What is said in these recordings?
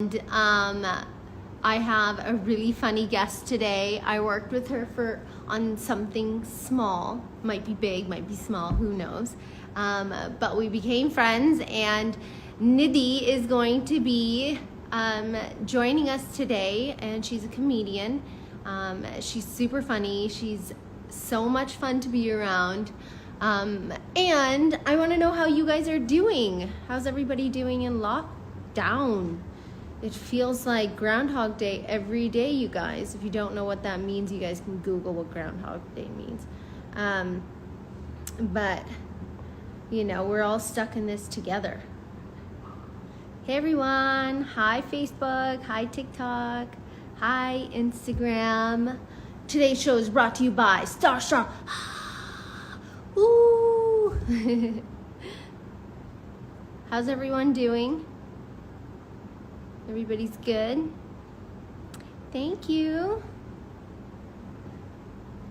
And I have a really funny guest today. I worked with her on something small, might be big, might be small, who knows. But we became friends, and Nidhi is going to be joining us today, and she's a comedian. She's super funny. She's so much fun to be around. And I want to know how you guys are doing. How's everybody doing in lockdown? It feels like Groundhog Day every day, you guys. If you don't know what that means, you guys can Google what Groundhog Day means. But, you know, we're all stuck in this together. Hey, everyone. Hi, Facebook. Hi, TikTok. Hi, Instagram. Today's show is brought to you by Starstruck. Ooh. How's everyone doing? Everybody's good? Thank you.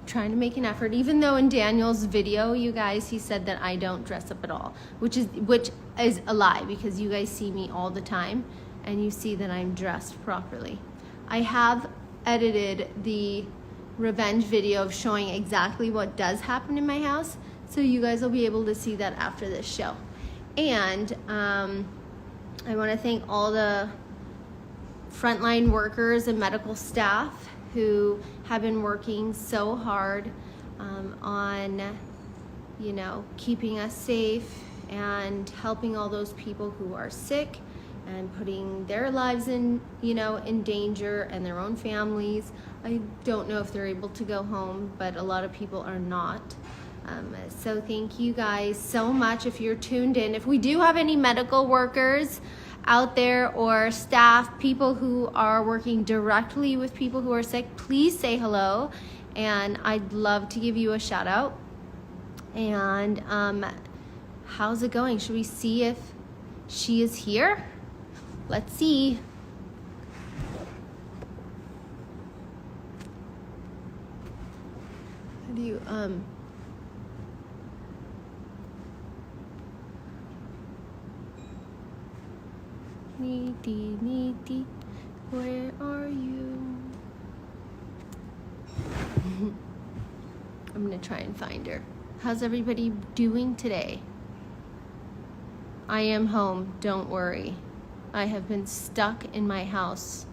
Trying to make an effort, even though in Daniel's video, you guys, he said that I don't dress up at all, which is a lie, because you guys see me all the time and you see that I'm dressed properly. I have edited the revenge video of showing exactly what does happen in my house, so you guys will be able to see that after this show. And I want to thank all the frontline workers and medical staff who have been working so hard on, you know, keeping us safe and helping all those people who are sick and putting their lives in, you know, in danger, and their own families. I don't know if they're able to go home, but a lot of people are not. So thank you guys so much if you're tuned in. If we do have any medical workers out there or staff, people who are working directly with people who are sick, please say hello, and I'd love to give you a shout out. And how's it going? Should we see if she is here? Let's see. How do you Needy, where are you? I'm gonna try and find her. How's everybody doing today? I am home, don't worry. I have been stuck in my house.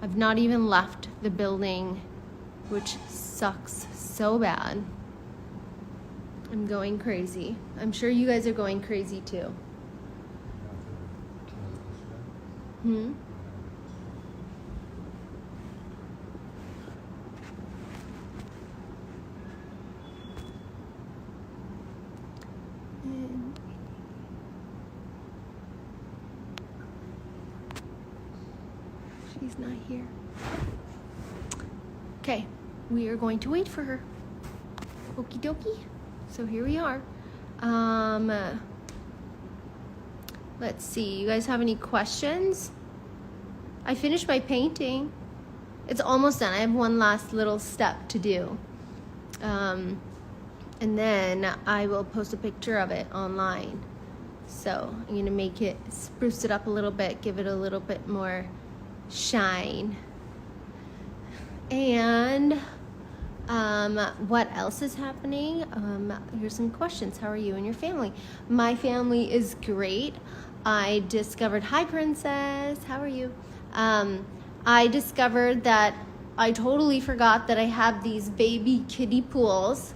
I've not even left the building, which sucks so bad. I'm going crazy. I'm sure you guys are going crazy too. She's not here. Okay, we are going to wait for her. Okie dokie. So here we are. Let's see, you guys have any questions? I finished my painting. It's almost done. I have one last little step to do. And then I will post a picture of it online. So I'm gonna make it, spruce it up a little bit, give it a little bit more shine. And what else is happening? Here's some questions. How are you and your family? My family is great. I discovered, hi Princess, how are you? I discovered that I totally forgot that I have these baby kiddie pools,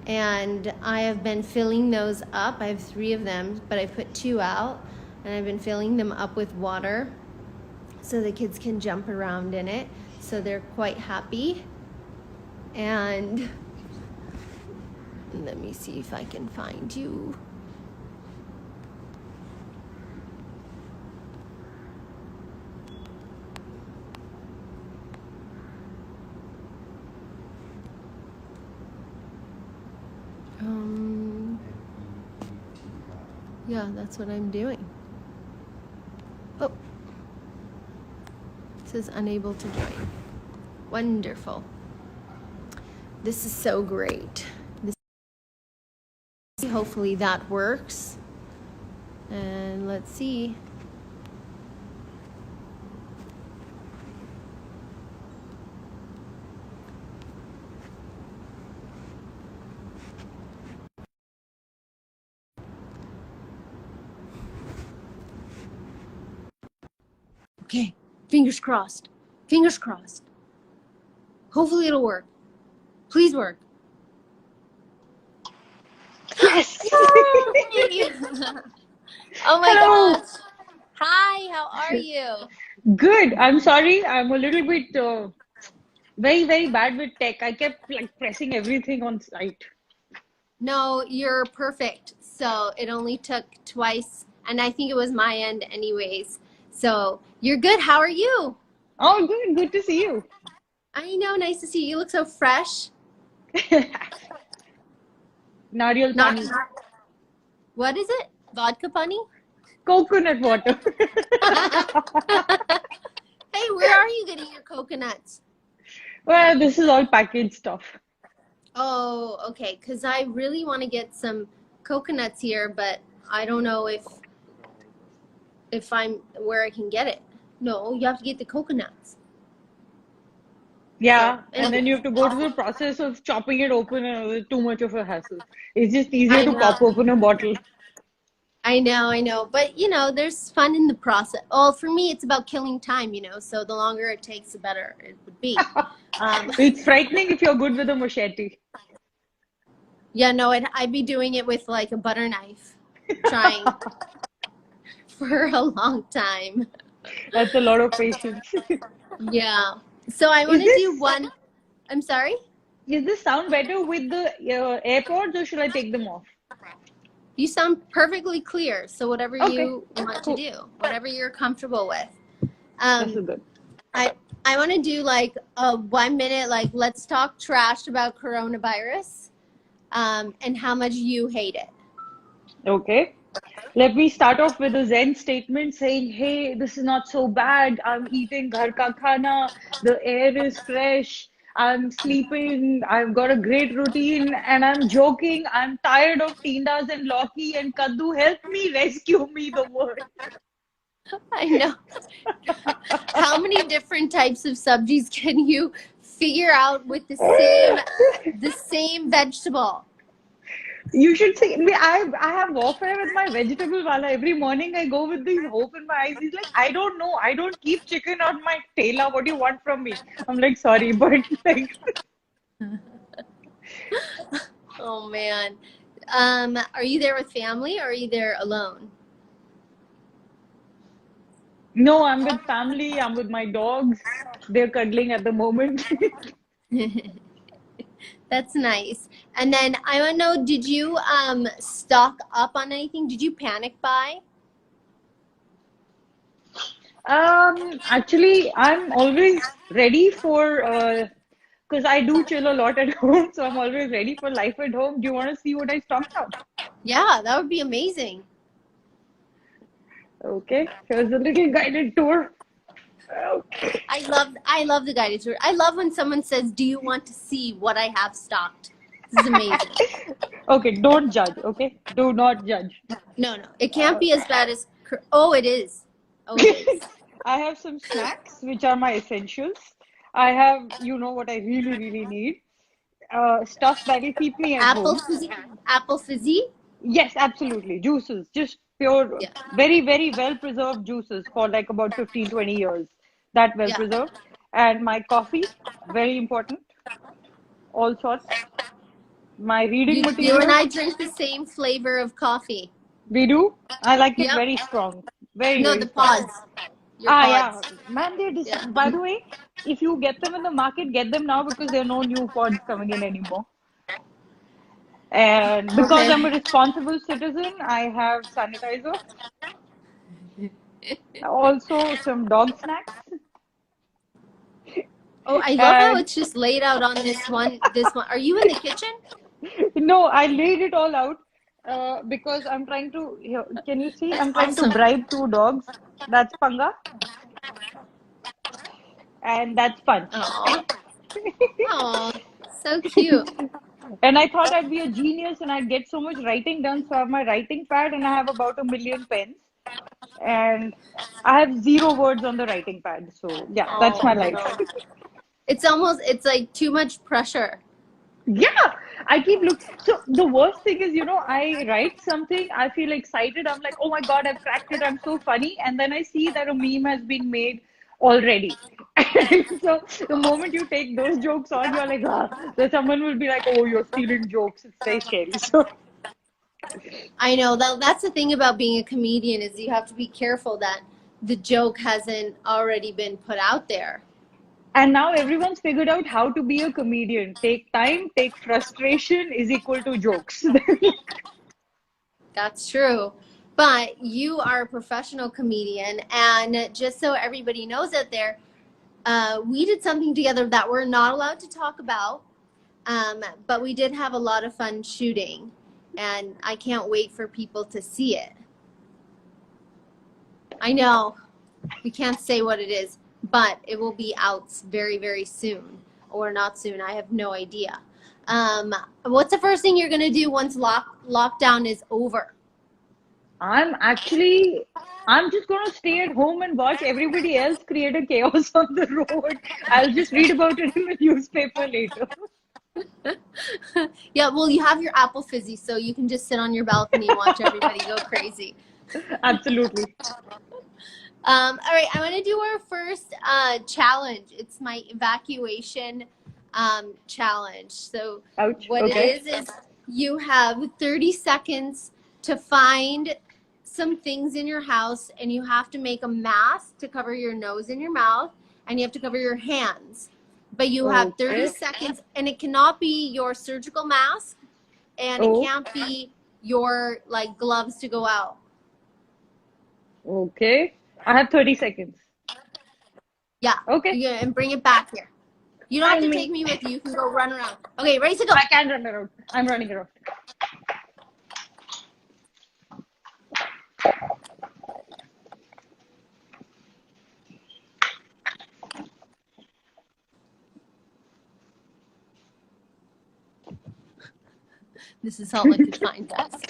and I have been filling those up. I have 3 of them, but I put 2 out, and I've been filling them up with water so the kids can jump around in it. So they're quite happy. And let me see if I can find you. Yeah, that's what I'm doing. Oh, it says unable to join. Wonderful. This is so great. Hopefully that works. And let's see. Okay, fingers crossed. Fingers crossed. Hopefully it'll work. Please work. Yes. Yay! Oh my Hello. gosh. Hi, how are you? Good. I'm sorry. I'm a little bit very, very bad with tech. I kept like pressing everything on site. No, you're perfect. So it only took twice, and I think it was my end anyways. So you're good. How are you? Oh, good. Good to see you. I know, nice to see you. You look so fresh. Nariyal Not, pani. what is it? Vodka bunny? Coconut water. Hey, where are you getting your coconuts? Well, this is all packaged stuff. Oh, okay. Because I really want to get some coconuts here, but I don't know if I'm where I can get it. No, you have to get the coconuts. So, Yeah, and then you anyways, have to go to the process of chopping it open and it's too much of a hassle. It's just easier I to pop know. open a bottle. I know. But, there's fun in the process. Well, for me, it's about killing time, so the longer it takes, the better it would be. Um, It's frightening if you're good with a machete. yeah, no, I'd be doing it with like a butter knife, trying for a long time. That's a lot of patience. Yeah. So I want Is to do this one. I'm sorry? is this sound better with the AirPods or should I take them off? You sound perfectly clear. So whatever Okay, you want to cool. do, whatever you're comfortable with. This Um, is good. I I want to do like a 1 minute, like let's talk trash about coronavirus, and how much you hate it. Okay. Let me start off with a Zen statement saying, hey, this is not so bad. I'm eating ghar ka khana. The air is fresh. I'm sleeping. I've got a great routine and I'm joking. I'm tired of tindas and Loki and Kaddu. Help me, rescue me, the word. I know. How many different types of subjects can you figure out with the same vegetable? You should see. I have warfare with my vegetable wala. Every morning I go with this hope in my eyes. He's like, I don't know. I don't keep chicken on my tela. What do you want from me? I'm like, sorry, but like, Oh man. Are you there with family or are you there alone? no, I'm with family. I'm with my dogs. They're cuddling at the moment. That's nice. And then I want to know, did you stock up on anything? Did you panic buy? Actually, I'm always ready for because I do chill a lot at home, so I'm always ready for life at home. Do you want to see what I stocked up? Yeah, that would be amazing. Okay, here's a little guided tour. Okay. I love the guided tour. I love when someone says, "Do you want to see what I have stocked?" This is amazing. Okay, don't judge, okay? Do not judge. No, no, it can't Uh, be as bad as. Oh, it is. Oh, it is. I have some snacks, which are my essentials. I have, you know, what I really, really need. Stuff that will keep me at Apple home. fizzy. Apple fizzy. Yes, absolutely. Juices, just pure, Yeah, very, very well preserved juices for like about 15, 20 years. That well yeah. preserved. And my coffee, very important, all sorts. My reading You and materials, I drink the same flavor of coffee. we do. I like it Yep. very strong. Very, No, very the strong. pods. Your Ah, pods. yeah. Man, Yeah. by the way, if you get them in the market, get them now because there are no new pods coming in anymore. And because Okay. I'm a responsible citizen, I have sanitizer, also some dog snacks. Oh, I love how And it's just laid out on this one. This one. Are you in the kitchen? no, I laid it all out because I'm trying to, here, can you see? That's I'm trying to awesome. bribe two dogs. That's Panga and that's Punch. Oh, oh, so cute. And I thought I'd be a genius and I'd get so much writing done. So I have my writing pad and I have about 1 million pens. And I have zero words on the writing pad. So yeah, that's Oh my life. no. It's like too much pressure. Yeah, I keep look. So the worst thing is, I write something, I feel excited. I'm like, oh my God, I've cracked it. I'm so funny. And then I see that a meme has been made already. So the moment you take those jokes on, you're like, ah, then someone will be like, oh, you're stealing jokes. It's very scary. So I know that's the thing about being a comedian is you have to be careful that the joke hasn't already been put out there. and now everyone's figured out how to be a comedian. Take time, take frustration is equal to jokes. That's true. But you are a professional comedian, and just so everybody knows out there, we did something together that we're not allowed to talk about, but we did have a lot of fun shooting, and I can't wait for people to see it. I know we can't say what it is, but it will be out very, very soon, or not soon. I have no idea. What's the first thing you're gonna do once lockdown is over? I'm just gonna stay at home and watch everybody else create a chaos on the road. I'll just read about it in the newspaper later. Yeah, well, you have your apple fizzy, so you can just sit on your balcony and watch everybody go crazy. Absolutely. All right, I'm gonna do our first challenge. It's my evacuation challenge. So Ouch. what Okay. it is you have 30 seconds to find some things in your house, and you have to make a mask to cover your nose and your mouth, and you have to cover your hands. But you have 30 Okay. seconds, and it cannot be your surgical mask, and it Oh, can't be your like gloves to go out. okay. I have 30 seconds. Yeah, Okay. and bring it back here. You don't have Find to take me. me with you. You can go run around. Okay, ready to go. I can run around. I'm running around. This is all I could find, guys.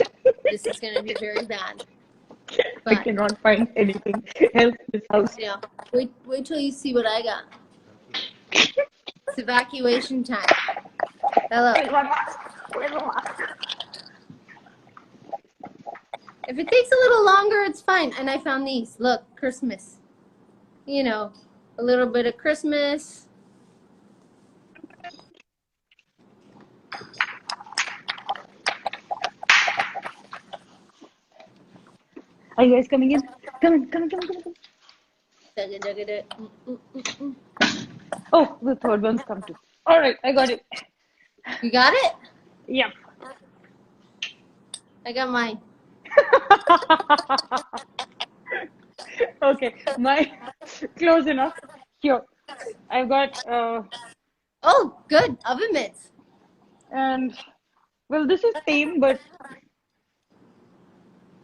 This is going to be very bad. I But, cannot find anything else in this house. you know, wait till you see what I got. It's evacuation time. Hello. Where's my mask? Where's my mask? If it takes a little longer, it's fine. And I found these. Look, Christmas. You know, a little bit of Christmas. Are you guys coming in? Come in, come in, come in, come in. Oh, the third one's come too. All right, I got it. You got it? Yep. I got mine. Okay, my close enough. Here, I've got Oh, good. Oven mitts. and well, this is tame, but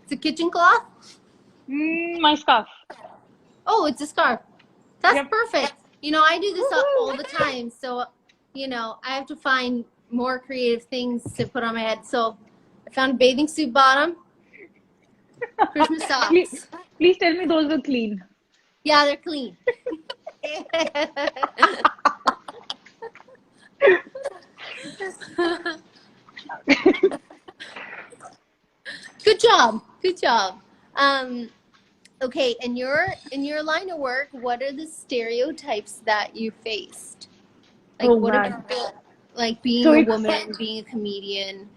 It's a kitchen cloth. my scarf. Oh, it's a scarf. That's Yep. perfect. You know, I do this all the time. So, you know, I have to find more creative things to put on my head. So I found a bathing suit bottom, Christmas Please, socks. please tell me those were clean. Yeah, they're clean. Good job. Good job. Okay, in your line of work, what are the stereotypes that you faced? Like, Oh what man. about like being So a it's, woman, being a comedian?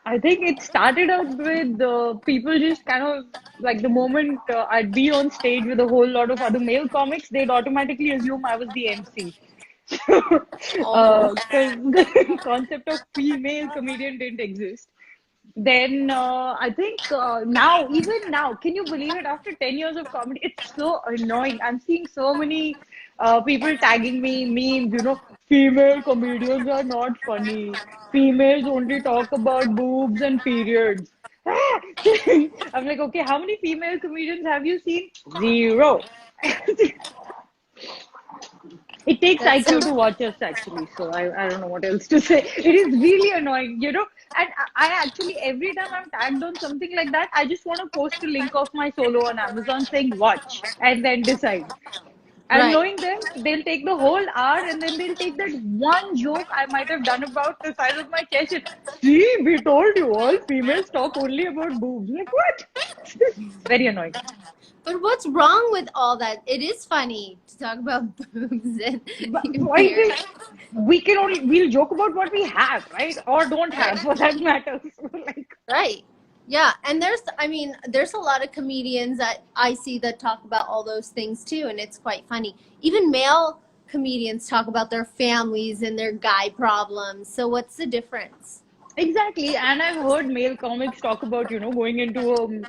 I think it started out with people just kind of like the moment I'd be on stage with a whole lot of other male comics, they'd automatically assume I was the MC. Oh, Because the concept of female comedian didn't exist. Then I think now, even now, can you believe it? After 10 years of comedy, it's so annoying. I'm seeing so many people tagging me, memes, female comedians are not funny. Females only talk about boobs and periods. I'm like, okay, how many female comedians have you seen? Zero. It takes that's so. IQ to watch us actually, so I don't know what else to say. It is really annoying, And I actually, every time I'm tagged on something like that, I just want to post a link of my solo on Amazon saying watch and then decide. And Right. knowing them, they'll take the whole hour and then they'll take that one joke I might have done about the size of my chest. And, see, we told you all females talk only about boobs. Like, what? Very annoying. But what's wrong with all that? It is funny to talk about boobs and But your point beard. is, we'll joke about what we have, right? Or don't have, Right. for that matter. So, like, Right. Yeah, and there's a lot of comedians that I see that talk about all those things too, and it's quite funny. Even male comedians talk about their families and their guy problems. So what's the difference? exactly. And I've heard male comics talk about, going into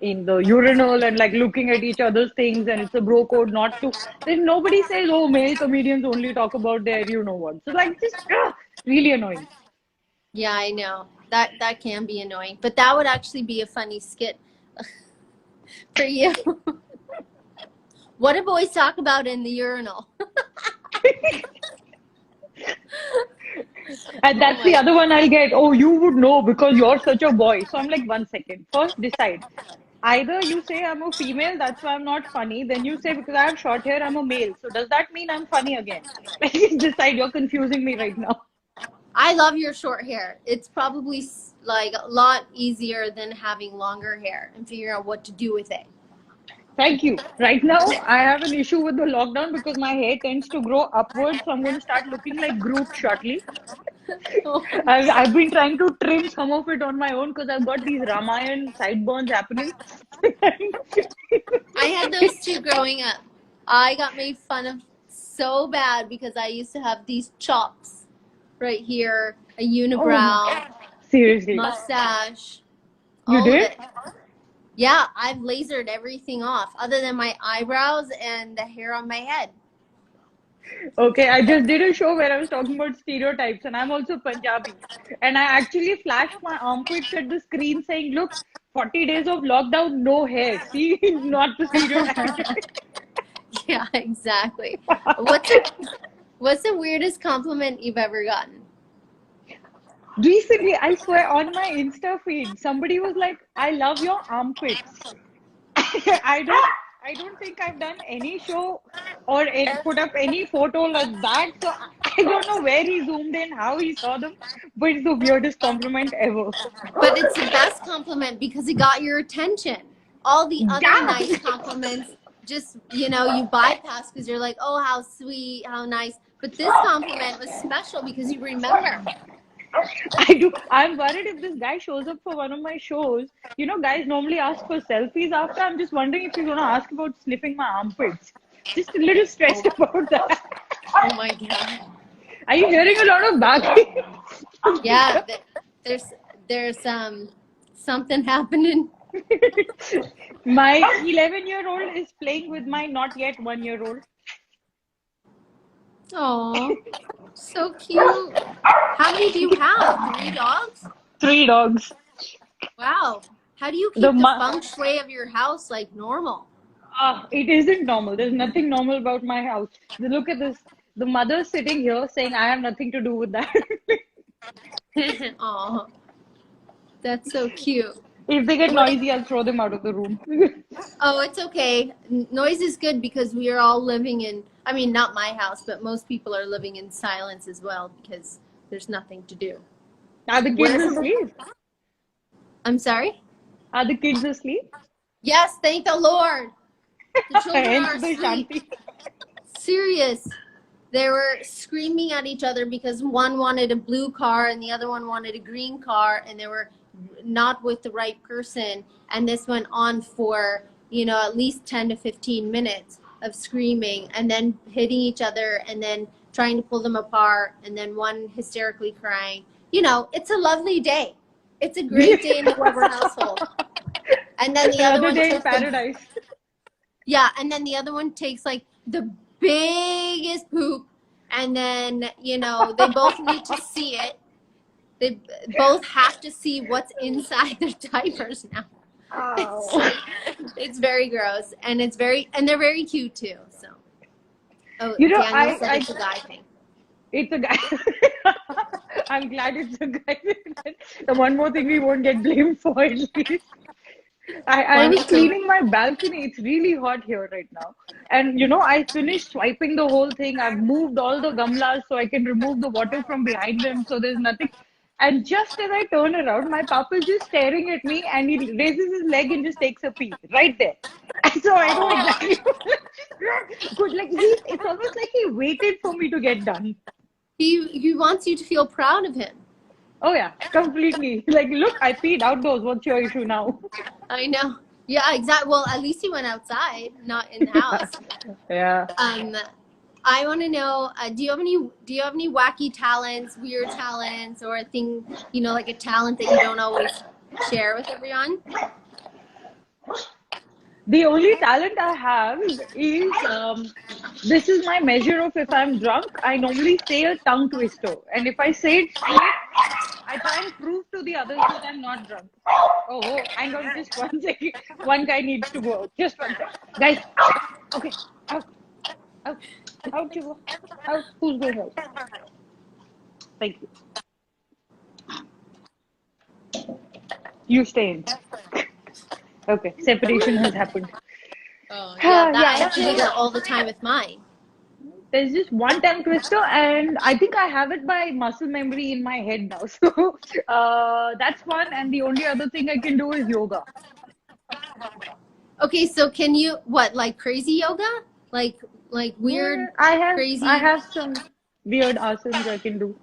in the urinal and like looking at each other's things, and it's a bro code not to. Then nobody says, oh, male comedians only talk about their, you know what. So like, just really annoying. Yeah, I know. That can be annoying, but that would actually be a funny skit for you. What do boys talk about in the urinal? And Oh that's the my. other one I'll get. Oh, you would know because you're such a boy. So I'm like, 1 second. First, decide. Either you say I'm a female, that's why I'm not funny. Then you say because I have short hair, I'm a male. So does that mean I'm funny again? Like, just decide. You're confusing me right now. I love your short hair. It's probably like a lot easier than having longer hair and figuring out what to do with it. Thank you. Right now, I have an issue with the lockdown because my hair tends to grow upwards. So I'm going to start looking like Groot shortly. Oh, I've been trying to trim some of it on my own because I've got these Ramayan sideburns happening. I had those too growing up. I got made fun of so bad because I used to have these chops right here, a Oh my, unibrow, seriously. mustache, You all of did? it. Yeah, I've lasered everything off other than my eyebrows and the hair on my head. Okay, I just did a show where I was talking about stereotypes, and I'm also Punjabi. And I actually flashed my armpits at the screen saying, look, 40 days of lockdown, no hair. See, not the stereotype. Yeah, exactly. What's the weirdest compliment you've ever gotten? Recently, I swear on my Insta feed, somebody was like, I love your armpits. I don't I don't think I've done any show or put up any photo like that. So I don't know where he zoomed in, how he saw them, but it's the weirdest compliment ever. But it's the best compliment because it got your attention. All the other Yeah, nice compliments, just you bypass because you're like, oh, how sweet, how nice. But this compliment was special because you remember. I do. I'm worried if this guy shows up for one of my shows. Guys normally ask for selfies after. I'm just wondering if he's gonna ask about sniffing my armpits. Just a little stressed about that. Oh my god. Are you hearing a lot of barking? Yeah, there's something happening. My 11-year-old is playing with my not yet 1-year-old. Oh, so cute. How many do you have? 3 dogs? 3 dogs. Wow. How do you The keep the ma feng shui of your house like normal? It isn't normal. There's nothing normal about my house. Look at this. The mother's sitting here saying, I have nothing to do with that. Oh, that's so cute. If they get What? noisy, I'll throw them out of the room. Oh, it's okay. Noise is good because we are all living in, I mean, not my house, but most people are living in silence as well because there's nothing to do. Are the kids Where's asleep? I'm sorry? Are the kids asleep? Yes, thank the Lord. The children Hence are the asleep. shanty. Serious. They were screaming at each other because one wanted a blue car and the other one wanted a green car, and they were not with the right person. And this went on for, at least 10 to 15 minutes of screaming and then hitting each other and then trying to pull them apart and then one hysterically crying. It's a lovely day. It's a great day in the Weber household. And then the other Another one day in took the paradise. yeah, and then the other one takes like the biggest poop, and then they both need to see it. They both have to see what's inside their diapers now. Oh. It's very gross, and they're very cute too. So, oh, You know, Daniel said it's a guy thing. it's a guy. I'm glad it's a guy. The one more thing we won't get blamed for at least. I Funny was thing. cleaning my balcony. It's really hot here right now. And I finished swiping the whole thing. I've moved all the gamlas so I can remove the water from behind them so there's nothing. And just as I turn around, my papa is just staring at me and he raises his leg and just takes a pee right there. And so I know exactly. Good, like it's almost like he waited for me to get done. He wants you to feel proud of him. Oh yeah, completely. Like, look, I peed outdoors. What's your issue now? I know. Yeah, exactly. Well, at least he went outside, not in the house. Yeah. I want to know. Do you have any wacky talents, weird talents, or a thing like a talent that you don't always share with everyone? The only talent I have is this is my measure of if I'm drunk. I normally say a tongue twister, and if I say it straight, I try and prove to the others that I'm not drunk. Oh, hang on, just one second. One guy needs to go out. Just one second, guys. Okay, out, out, out you go. Out. Who's going out? Thank you. You stay in. Okay, separation has happened. Oh yeah, I have to do Yeah. that all the time with mine. There's just one tongue twister, and I think I have it by muscle memory in my head now. So that's one, and the only other thing I can do is yoga. Okay, so can you like crazy yoga? Like weird, Yeah, I crazy have some weird asanas I can do.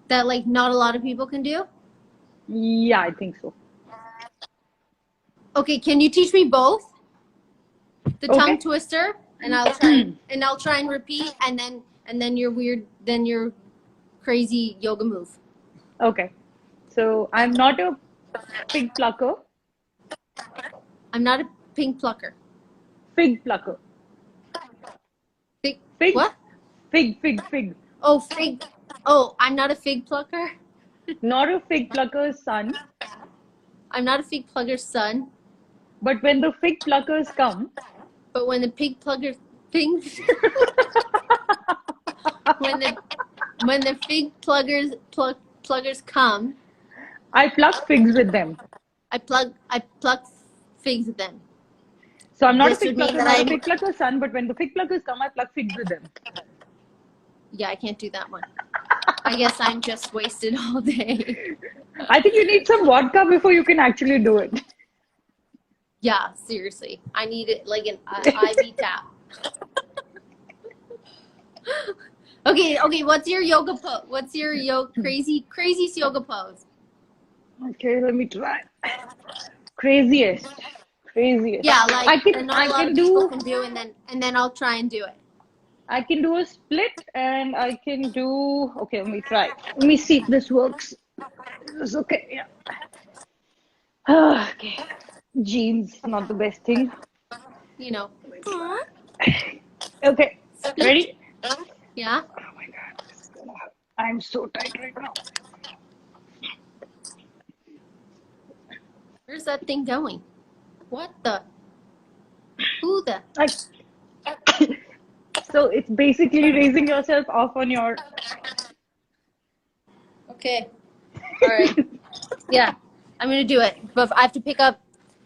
that like not a lot of people can do? Yeah, I think so. Okay, can you teach me both? The Okay. tongue twister, and I'll try and repeat, and then your crazy yoga move. Okay. So I'm not a pig plucker. I'm not a pink plucker. Fig plucker. Fig. Fig. What? Fig. Oh, fig. Oh, I'm not a fig plucker. Not a fig plucker's son. I'm not a fig plugger's son. But when the fig pluckers come. But when the pig pluggers things. when the fig pluggers come. I pluck figs with them. I pluck figs with them. So I'm not a fig plucker, not a fig plucker's son, but when the fig pluckers come, I pluck figs with them. Yeah, I can't do that one. I guess I'm just wasted all day. I think you need some vodka before you can actually do it. Yeah, seriously. I need it like an IV tap. Okay, what's your yoga pose? What's your craziest yoga pose? Okay, let me try. Craziest. Yeah, like I can people can do, and then I'll try and do it. I can do a split, and I can do. Okay, let me try. Let me see if this works. This is okay. Yeah. Okay. Jeans, not the best thing. Okay. Ready? Yeah. Oh my God. I'm so tight right now. Where's that thing going? What the? Who the? So it's basically raising yourself off on your. Okay. All right. Yeah, I'm gonna do it, but I have to pick up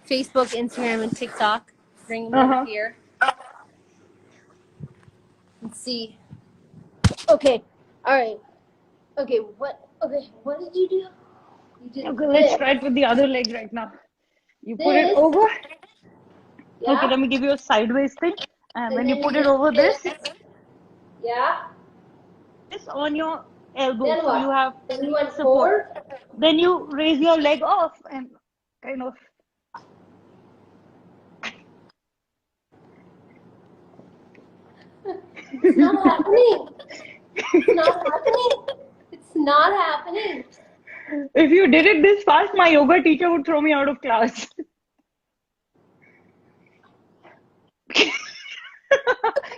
Facebook, Instagram, and TikTok. Bring them over here. Let's see. Okay. All right. Okay. What did you do? Okay, let's try it with the other leg right now. You put it over. Yeah. Okay, let me give you a sideways thing. And when you put it over this. Yeah. This on your elbow, Then so you have then you went support. Forward? Then you raise your leg off and kind of. It's not happening. It's not happening. It's not happening. If you did it this fast, my yoga teacher would throw me out of class.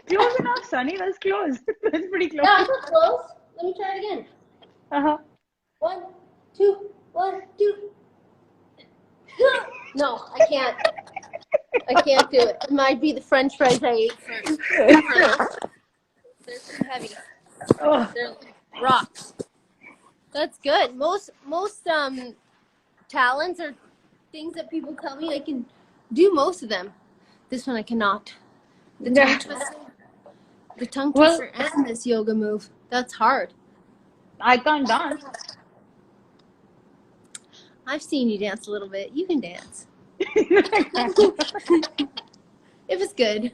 Close enough, Sunny. That's close. That's pretty close. Yeah, that's close. Let me try it again. 1, 2, 1, 2. No, I can't. I can't do it. It might be the French fries I ate first. They're too heavy. They're like rocks. That's good. Most talents are things that people tell me, I can do most of them. This one I cannot. The tongue Yeah. twister. The tongue Well, twister and this yoga move. That's hard. I can't dance. I've seen you dance a little bit. You can dance. If it's good.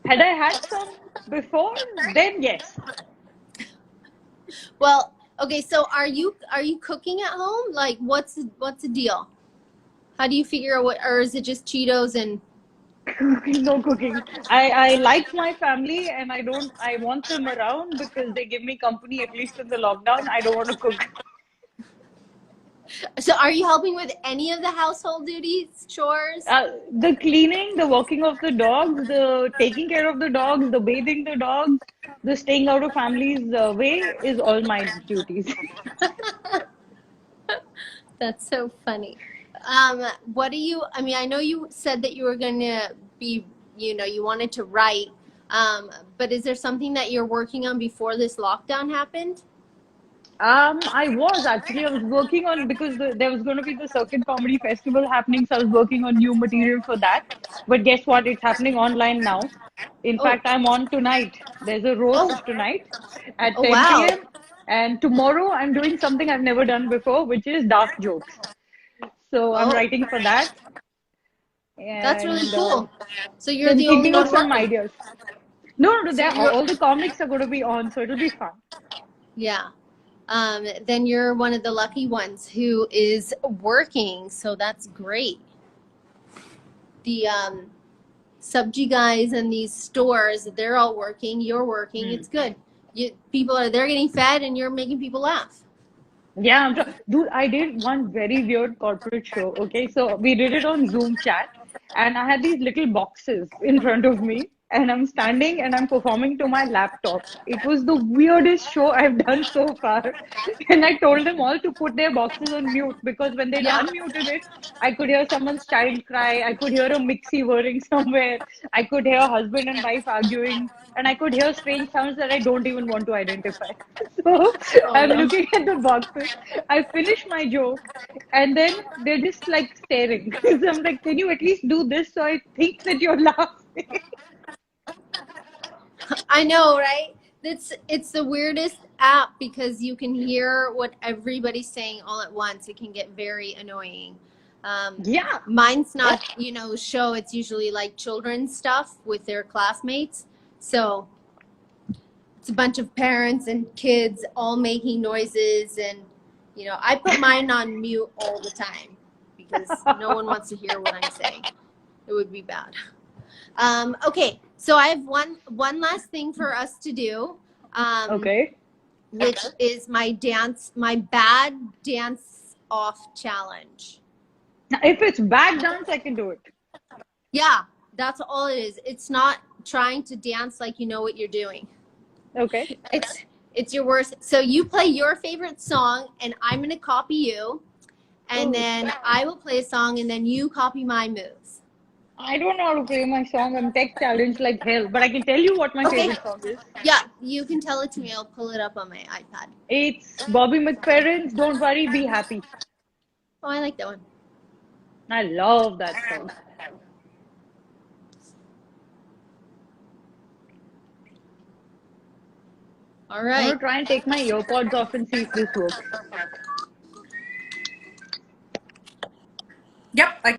Had I had some before, then yes. Well, okay, so are you cooking at home? Like what's the deal? How do you figure out what, or is it just Cheetos and No cooking. I like my family and I want them around because they give me company at least in the lockdown. I don't want to cook. so are you helping with any of the household duties, chores? The cleaning, the walking of the dogs, the taking care of the dogs, the bathing the dogs, the staying out of family's way is all my duties. That's so funny. What do you, I mean, I know you said that you were going to be, you wanted to write, but is there something that you're working on before this lockdown happened? I was working on because there was going to be the Circuit Comedy Festival happening, so I was working on new material for that. But guess what? It's happening online now. In Oh, fact, I'm on tonight. There's a oh, roast tonight at oh, 10 wow. p.m. And tomorrow I'm doing something I've never done before, which is dark jokes. So I'm Oh, writing for that, that's really and cool. So you're then the only thinking of one some working. ideas. No, So you're, all the comics are going to be on, so it'll be fun. yeah. Then you're one of the lucky ones who is working. So that's great. The Subji guys and these stores, they're all working. You're working. Hmm. It's good. They're getting fed and you're making people laugh. Yeah, dude, I did one very weird corporate show. Okay, so we did it on Zoom chat, and I had these little boxes in front of me, and I'm standing and I'm performing to my laptop. It was the weirdest show I've done so far. And I told them all to put their boxes on mute because when they'd Yeah. unmuted it, I could hear someone's child cry, I could hear a mixie whirring somewhere, I could hear husband and wife arguing, and I could hear strange sounds that I don't even want to identify. So Oh I'm no. looking at the boxes. I finish my joke, and then they're just like staring. So I'm like, can you at least do this so I think that you're laughing? I know, right? It's the weirdest app because you can hear what everybody's saying all at once. It can get very annoying. Yeah, Mine's yeah. not, show. It's usually like children's stuff with their classmates. So it's a bunch of parents and kids all making noises, and I put mine on mute all the time because no one wants to hear what I'm saying. It would be bad. Okay, so I have one last thing for us to do, Okay. which is my bad dance off challenge. Now, if it's bad dance, I can do it. Yeah, that's all it is. It's not trying to dance like you know what you're doing. Okay. It's your worst. So you play your favorite song, and I'm gonna copy you, and Ooh. then I will play a song, and then you copy my moves. I don't know how to play my song. I'm tech challenged like hell, but I can tell you what my Okay. favorite song is. Yeah, you can tell it to me. I'll pull it up on my iPad. It's Bobby McFerrin's Don't Worry, Be Happy. Oh, I like that one. I love that song. All I'm right. gonna try and take my earpods off and see if this works. Yep.